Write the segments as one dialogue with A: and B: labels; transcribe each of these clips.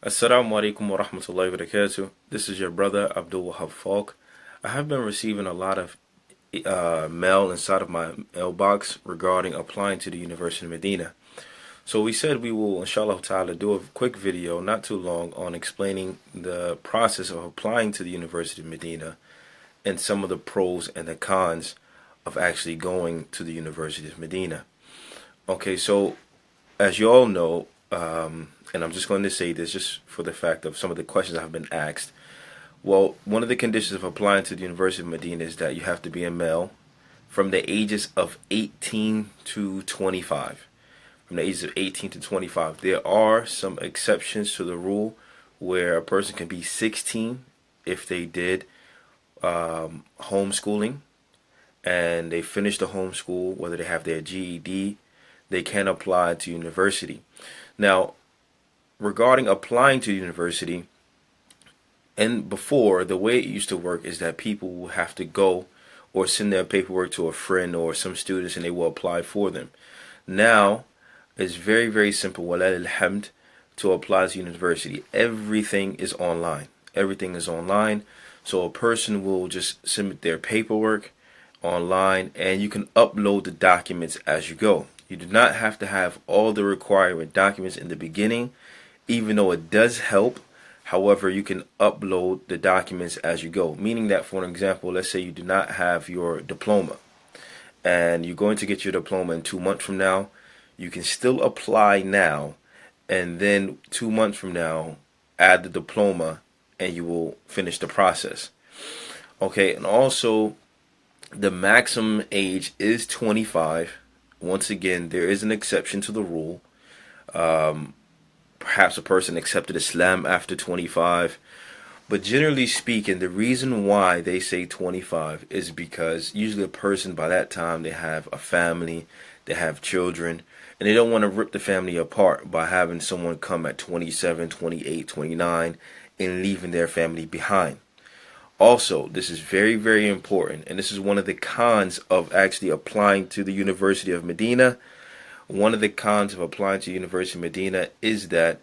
A: Assalamu alaikum wa rahmatullahi wa barakatuh. This is your brother Abdul Wahab Falk. I have been receiving a lot of mail inside of my mailbox regarding applying to the University of Medina. So we said we will, inshallah ta'ala, do a quick video, not too long, on explaining the process of applying to the University of Medina and some of the pros and the cons of actually going to the University of Medina. Okay, so as you all know, and I'm just going to say this just for the fact of some of the questions I have been asked. Well, one of the conditions of applying to the University of Medina is that you have to be a male from the ages of 18 to 25. From the ages of 18 to 25. There are some exceptions to the rule where a person can be 16 if they did homeschooling and they finish the homeschool, whether they have their GED, they can apply to university. Now, regarding applying to university, and before, the way it used to work is that people will have to go or send their paperwork to a friend or some students and they will apply for them. Now, it's very, very simple, walal alhamd, to apply to university. Everything is online. Everything is online. So a person will just submit their paperwork online and you can upload the documents as you go. You do not have to have all the required documents in the beginning, even though it does help. However, you can upload the documents as you go, meaning that, for an example, let's say you do not have your diploma and you're going to get your diploma in 2 months from now. You can still apply now, and then 2 months from now, add the diploma and you will finish the process. Okay, and also the maximum age is 25. Once again, there is an exception to the rule. Perhaps a person accepted Islam after 25. But generally speaking, the reason why they say 25 is because usually a person by that time, they have a family, they have children, and they don't want to rip the family apart by having someone come at 27, 28, 29 and leaving their family behind. Also, this is very, very important, and this is one of the cons of actually applying to the University of Medina. One of the cons of applying to University of Medina is that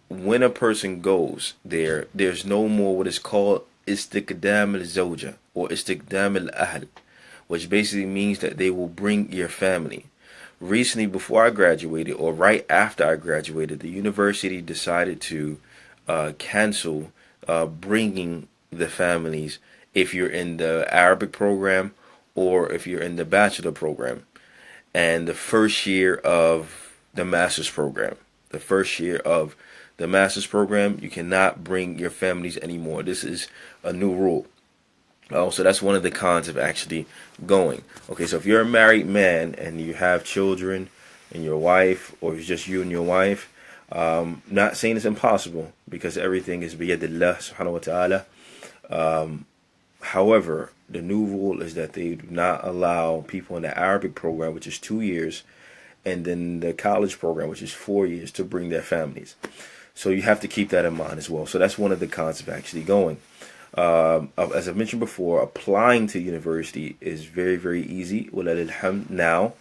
A: when a person goes there, there's no more what is called istiqdam al-zawja or istiqdam al-ahl, which basically means that they will bring your family. Recently, before I graduated, or right after I graduated, the university decided to cancel bringing the families if you're in the Arabic program or if you're in the bachelor program and the first year of the master's program. The first year of the master's program, you cannot bring your families anymore. This is a new rule. So that's one of the cons of actually going. Okay, so if you're a married man and you have children and your wife, or it's just you and your wife, not saying it's impossible because everything is biyadillah subhanahu wa ta'ala. However, the new rule is that they do not allow people in the Arabic program, which is 2 years, and then the college program, which is 4 years, to bring their families. So you have to keep that in mind as well. So that's one of the cons of actually going. As I mentioned before, applying to university is very, very easy. Now,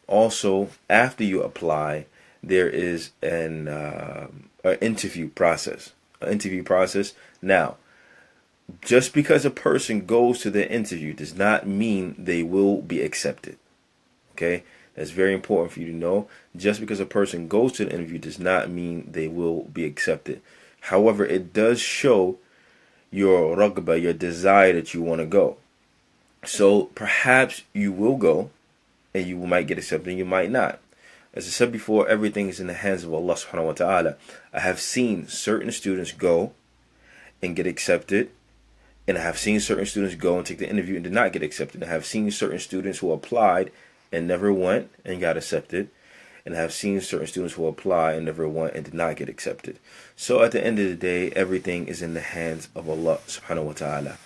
A: also, after you apply, there is an interview process. Now, just because a person goes to the interview does not mean they will be accepted. Okay? That's very important for you to know. Just because a person goes to the interview does not mean they will be accepted. However, it does show your raghba, your desire that you want to go. So perhaps you will go and you might get accepted and you might not. As I said before, everything is in the hands of Allah subhanahu wa ta'ala. I have seen certain students go and get accepted, and I have seen certain students go and take the interview and did not get accepted. I have seen certain students who applied and never went and got accepted, and I have seen certain students who apply and never went and did not get accepted. So at the end of the day, everything is in the hands of Allah subhanahu wa ta'ala.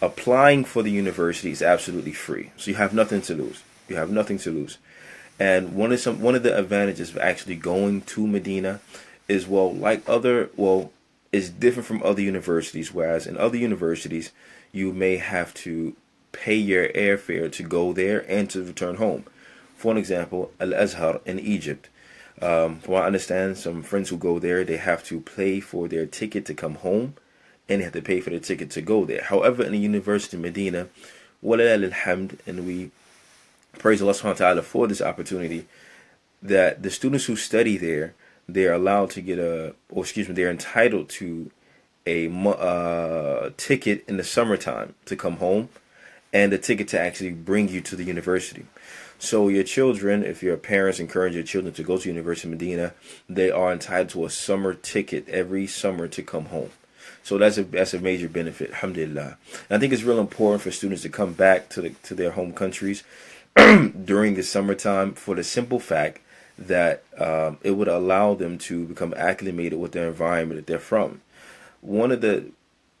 A: Applying for the university is absolutely free, so you have nothing to lose. You have nothing to lose. And one of the advantages of actually going to Medina is, is different from other universities. Whereas in other universities, you may have to pay your airfare to go there and to return home. For an example, Al-Azhar in Egypt, From what I understand, some friends who go there, they have to pay for their ticket to come home, and they have to pay for their ticket to go there. However, in the University of Medina, walillah alhamd, and we praise Allah subhanahu wa ta'ala for this opportunity, that the students who study there, they're allowed to get they're entitled to a ticket in the summertime to come home, and a ticket to actually bring you to the university. So your children, if your parents encourage your children to go to University of Medina, they are entitled to a summer ticket every summer to come home. So that's a major benefit, alhamdulillah. And I think it's real important for students to come back to their home countries during the summertime, for the simple fact that it would allow them to become acclimated with their environment that they're from. One of the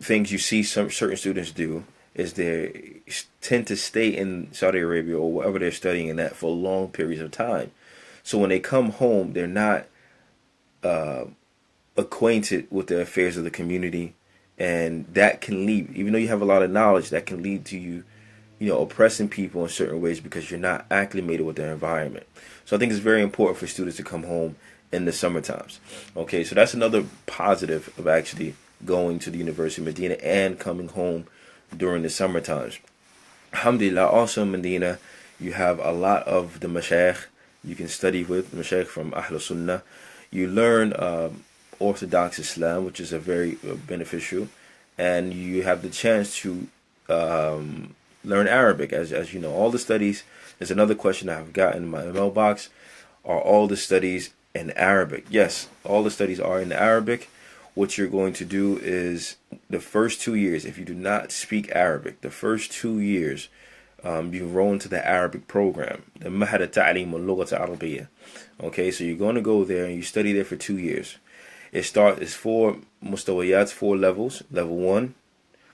A: things you see certain students do is they tend to stay in Saudi Arabia or wherever they're studying in that for long periods of time. So when they come home, they're not acquainted with the affairs of the community, and that can lead, even though you have a lot of knowledge, that can lead to you oppressing people in certain ways because you're not acclimated with their environment. So I think it's very important for students to come home in the summer times. Okay, so that's another positive of actually going to the University of Medina and coming home during the summer times. Alhamdulillah, also in Medina, you have a lot of the mashayikh you can study with, mashayikh from Ahl Sunnah. You learn Orthodox Islam, which is a very beneficial, and you have the chance to learn Arabic, as you know. All the studies, there's another question I've gotten in my mailbox, are all the studies in Arabic? Yes, all the studies are in Arabic. What you're going to do is the first 2 years, if you do not speak Arabic, the first 2 years, you enroll into the Arabic program, the Mahad Ta'lim al-Lughat al-Arabiyyah. Okay, so you're going to go there and you study there for 2 years. It's 4 mustawiyats, 4 levels. Level 1,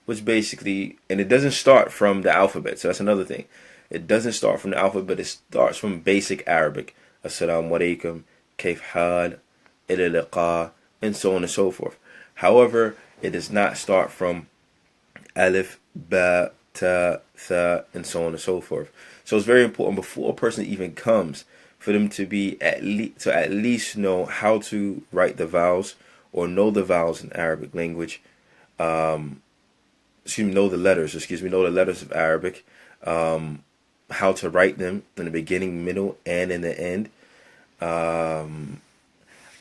A: which basically, and it doesn't start from the alphabet, so that's another thing. It doesn't start from the alphabet, it starts from basic Arabic. Assalamu alaikum, kayf hal, ila liqa, and so on and so forth. However, it does not start from alif, ba, ta, tha, and so on and so forth. So it's very important before a person even comes for them to be at least know how to write the vowels, or know the vowels in Arabic language. Know the letters of Arabic, how to write them in the beginning, middle, and in the end.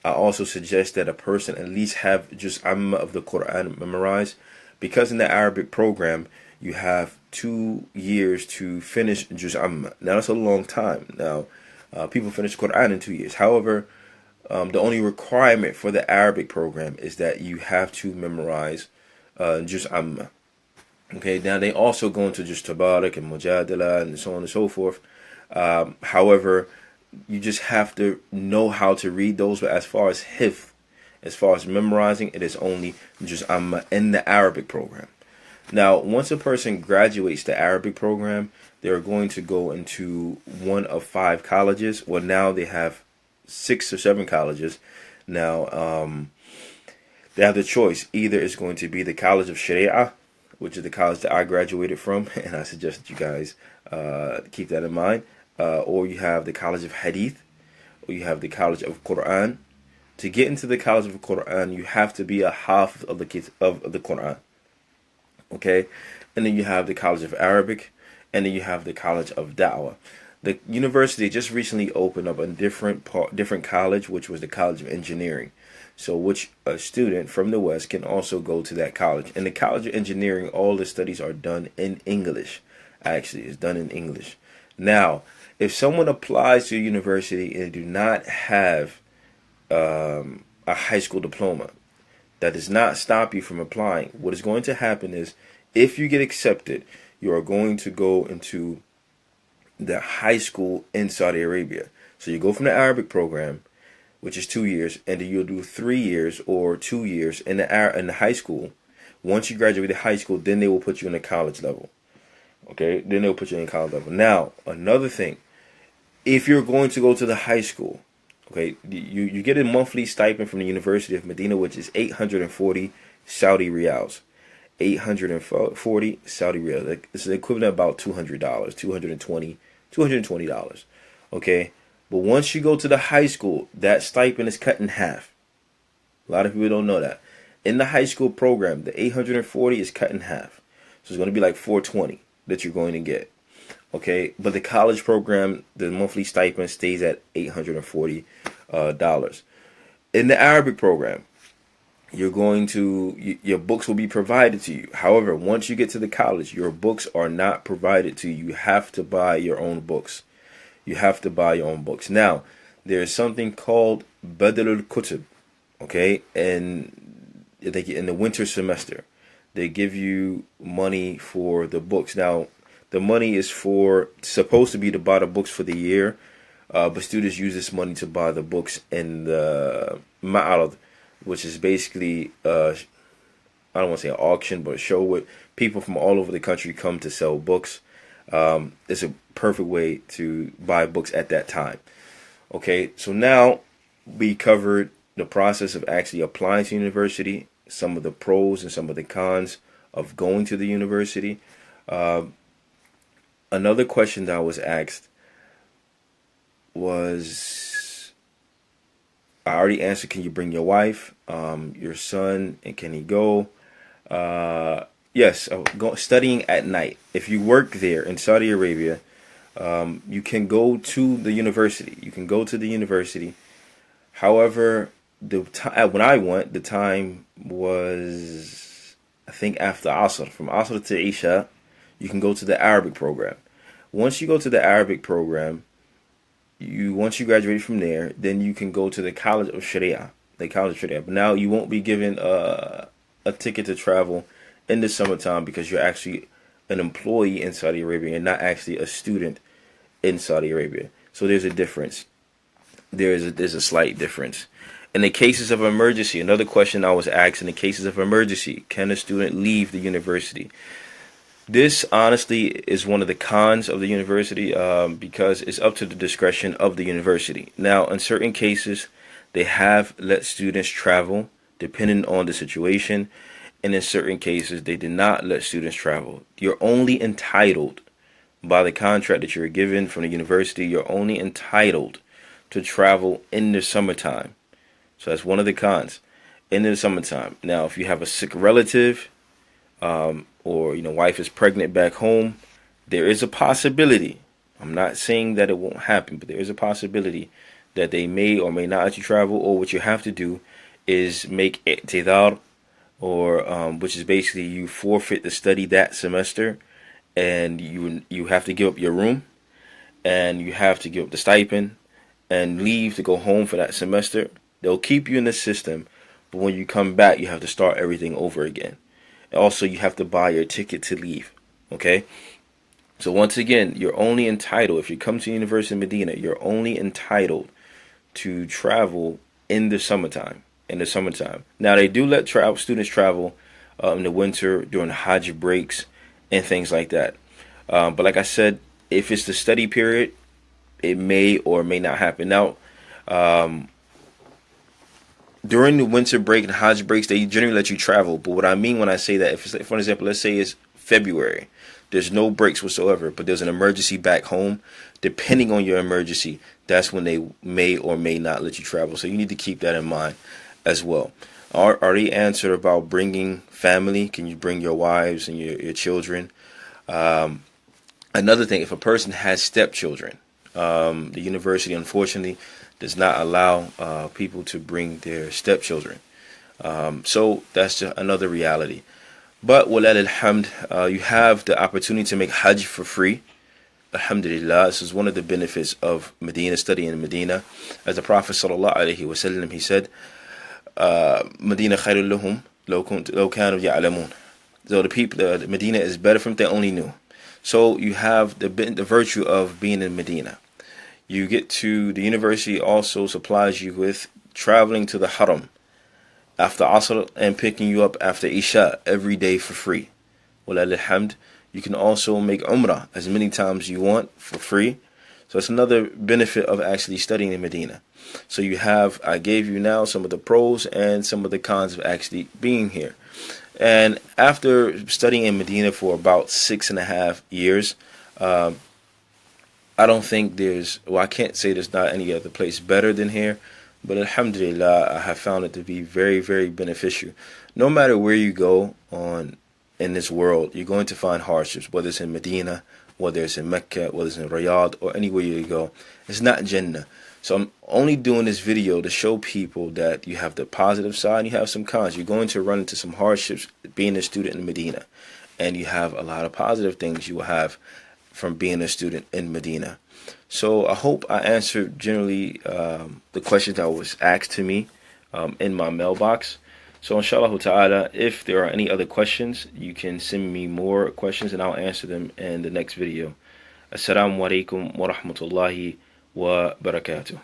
A: I also suggest that a person at least have just Amma of the Quran memorized, because in the Arabic program you have 2 years to finish Juz Amma. Now that's a long time. Now people finish Quran in 2 years. However, the only requirement for the Arabic program is that you have to memorize Juz Amma. Okay, now they also go into just Tabarak and Mujadala and so on and so forth. However, you just have to know how to read those. But as far as hifz, as far as memorizing, it is only just Amma in the Arabic program. Now, once a person graduates the Arabic program, they are going to go into one of 5 colleges. Well, now they have 6 or 7 colleges. Now, they have the choice. Either it's going to be the College of Sharia, which is the college that I graduated from, and I suggest that you guys keep that in mind. Or you have the College of Hadith, or you have the College of Quran. To get into the College of Quran, you have to be a hafiz of the Quran. Okay, and then you have the College of Arabic, and then you have the College of Da'wah. The university just recently opened up a different college, which was the College of Engineering. So which a student from the West can also go to that college. In the College of Engineering, all the studies are done in English. Actually, it's done in English. Now, if someone applies to a university and do not have a high school diploma, that does not stop you from applying. What is going to happen is, if you get accepted, you are going to go into the high school in Saudi Arabia. So you go from the Arabic program, which is 2 years, and then you'll do 3 years or 2 years in the high school. Once you graduate high school, then they will put you in the college level. Okay, then they'll put you in college level. Now, another thing, if you're going to go to the high school, okay, you get a monthly stipend from the University of Medina, which is 840 Saudi Riyals. 840 Saudi Riyals. This is equivalent to about $200, $220. Okay, But once you go to the high school, that stipend is cut in half. A lot of people don't know that. In the high school program, the 840 is cut in half. So it's going to be like 420 that you're going to get. Okay, but the college program, the monthly stipend stays at $840. In the Arabic program, your books will be provided to you. However, once you get to the college, your books are not provided to you. You have to buy your own books. You have to buy your own books. Now, there is something called Badalul Kutub. Okay, and in the winter semester, they give you money for the books. Now, the money is supposed to be to buy the books for the year, but students use this money to buy the books in the Ma'arad, which is basically, I don't want to say an auction, but a show where people from all over the country come to sell books. It's a perfect way to buy books at that time. Okay, so now we covered the process of actually applying to university, some of the pros and some of the cons of going to the university. Another question that I was asked was, I already answered, can you bring your wife, your son, and can he go? Yes, studying at night. If you work there in Saudi Arabia, you can go to the university. You can go to the university. However, when I went, the time was, I think, after Asr. From Asr to Isha, you can go to the Arabic program. Once you go to the Arabic program, once you graduate from there, then you can go to the College of Sharia. The College of Sharia. But now you won't be given a ticket to travel in the summertime because you're actually an employee in Saudi Arabia and not actually a student in Saudi Arabia. So there's a difference. There's a slight difference. In the cases of emergency, another question I was asked, in the cases of emergency, can a student leave the university? This honestly is one of the cons of the university because it's up to the discretion of the university. Now, in certain cases, they have let students travel depending on the situation. And in certain cases, they did not let students travel. You're only entitled, by the contract that you're given from the university, you're only entitled to travel in the summertime. So that's one of the cons, in the summertime. Now, if you have a sick relative, or wife is pregnant back home, there is a possibility. I'm not saying that it won't happen, but there is a possibility that they may or may not let you travel. Or what you have to do is make i'tidar, or which is basically you forfeit the study that semester, and you have to give up your room, and you have to give up the stipend, and leave to go home for that semester. They'll keep you in the system, but when you come back, you have to start everything over again. Also, you have to buy your ticket to leave. Okay? So once again, you're only entitled, if you come to University of Medina, you're only entitled to travel in the summertime. Now, they do let students travel in the winter during Hajj breaks and things like that. But like I said, if it's the study period, it may or may not happen. Now, during the winter break and Hajj breaks, they generally let you travel. But what I mean when I say that, if for example, let's say it's February, there's no breaks whatsoever, but there's an emergency back home, depending on your emergency, that's when they may or may not let you travel. So you need to keep that in mind as well. I already answered about bringing family. Can you bring your wives and your children? Another thing, if a person has stepchildren, the university, unfortunately, does not allow people to bring their stepchildren. So that's just another reality. But walal alhamd, you have the opportunity to make Hajj for free. Alhamdulillah, this is one of the benefits of Medina, studying in Medina. As the Prophet sallallahu alaihi wasallam, he said, Medina khairul lahum law kanu ya'lamun. So the people, the Medina is better from they only knew. So you have the virtue of being in Medina. You get to, the university also supplies you with traveling to the Haram after Asr and picking you up after Isha every day for free. Walal alhamd. You can also make Umrah as many times you want for free. So it's another benefit of actually studying in Medina. So you have, I gave you now some of the pros and some of the cons of actually being here. And after studying in Medina for about 6.5 years, I I don't think I can't say there's not any other place better than here, but alhamdulillah, I have found it to be very, very beneficial. No matter where you go in this world, you're going to find hardships, whether it's in Medina, whether it's in Mecca, whether it's in Riyadh, or anywhere you go. It's not Jannah. So I'm only doing this video to show people that you have the positive side and you have some cons. You're going to run into some hardships being a student in Medina, and you have a lot of positive things you will have from being a student in Medina. So I hope I answered generally the questions that was asked to me in my mailbox. So inshallah ta'ala, if there are any other questions, you can send me more questions and I'll answer them in the next video. Assalamu alaikum wa rahmatullahi wa barakatuh.